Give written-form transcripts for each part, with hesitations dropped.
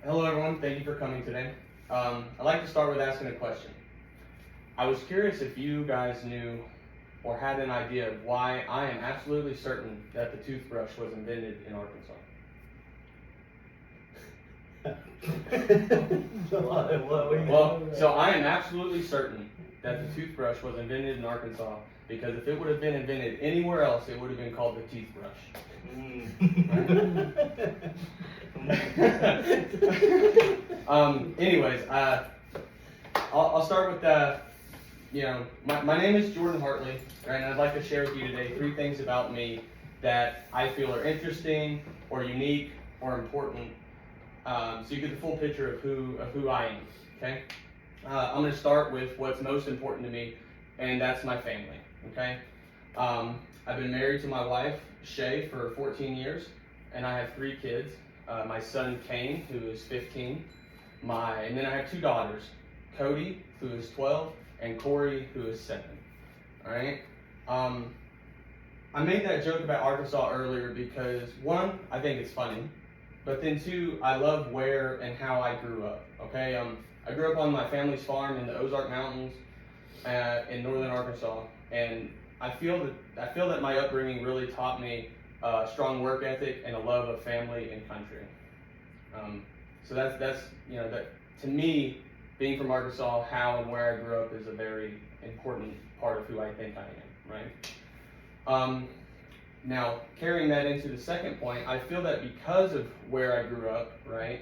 Hello everyone, thank you for coming today. I'd like to start with asking a question. I was curious if you guys knew or had an idea of why I am absolutely certain that the toothbrush was invented in Arkansas. Well, so I am absolutely certain that the toothbrush was invented in Arkansas because if it would have been invented anywhere else, it would have been called the teeth brush. Anyways, I'll start with my name is Jordan Hartley, right, and I'd like to share with you today 3 things about me that I feel are interesting or unique or important, so you get the full picture of who I am. Okay, I'm going to start with what's most important to me, and that's my family. Okay, I've been married to my wife Shay for 14 years, and I have 3 kids. My son Kane, who is 15, and then I have 2 daughters, Cody, who is 12, and Corey, who is 7. All right. I made that joke about Arkansas earlier because 1, I think it's funny, but then 2, I love where and how I grew up. Okay. I grew up on my family's farm in the Ozark Mountains in northern Arkansas, and I feel that my upbringing really taught me strong work ethic and a love of family and country. So that's that to me, being from Arkansas, how and where I grew up is a very important part of who I think I am, right? Now, carrying that into the second point, I feel that because of where I grew up, right,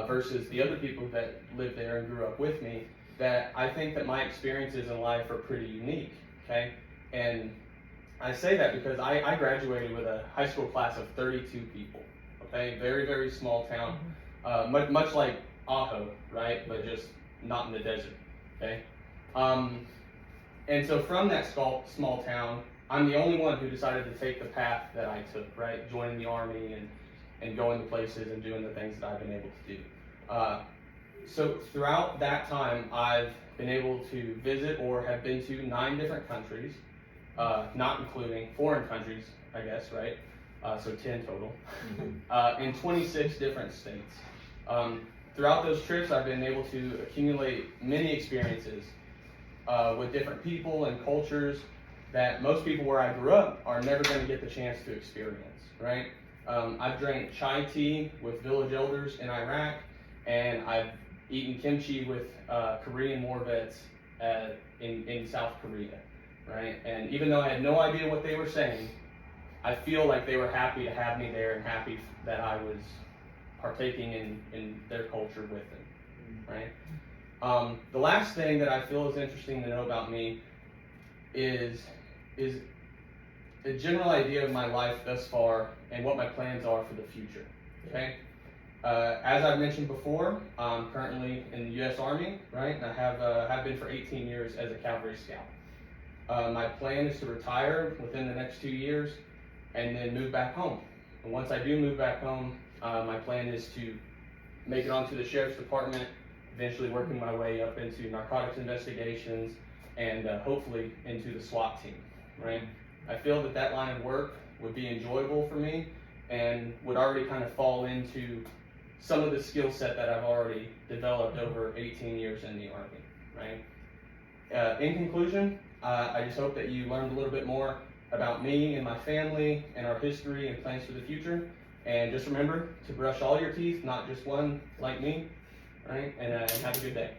versus the other people that lived there and grew up with me, that I think that my experiences in life are pretty unique, okay? And I say that because I graduated with a high school class of 32 people, okay? Very, very small town, much like Ajo, right? But just not in the desert, okay? And so from that small town, I'm the only one who decided to take the path that I took, right? Joining the Army and going to places and doing the things that I've been able to do. So throughout that time, I've been able to visit or have been to 9 different countries, not including foreign countries, I guess, right? So 10 total, in 26 different states. Throughout those trips, I've been able to accumulate many experiences with different people and cultures that most people where I grew up are never going to get the chance to experience, right? I've drank chai tea with village elders in Iraq, and I've eaten kimchi with Korean war vets in South Korea, right? And even though I had no idea what they were saying, I feel like they were happy to have me there and happy that I was partaking in their culture with them, right? The last thing that I feel is interesting to know about me is a general idea of my life thus far and what my plans are for the future, okay? As I've mentioned before, I'm currently in the U.S. Army, right? And I have been for 18 years as a cavalry scout. My plan is to retire within the next 2 years and then move back home. And once I do move back home, my plan is to make it onto the Sheriff's Department, eventually working my way up into narcotics investigations and hopefully into the SWAT team, right? I feel that line of work would be enjoyable for me and would already kind of fall into some of the skill set that I've already developed over 18 years in the Army, right? In conclusion, I just hope that you learned a little bit more about me and my family and our history and plans for the future. And just remember to brush all your teeth, not just one like me, right? And have a good day.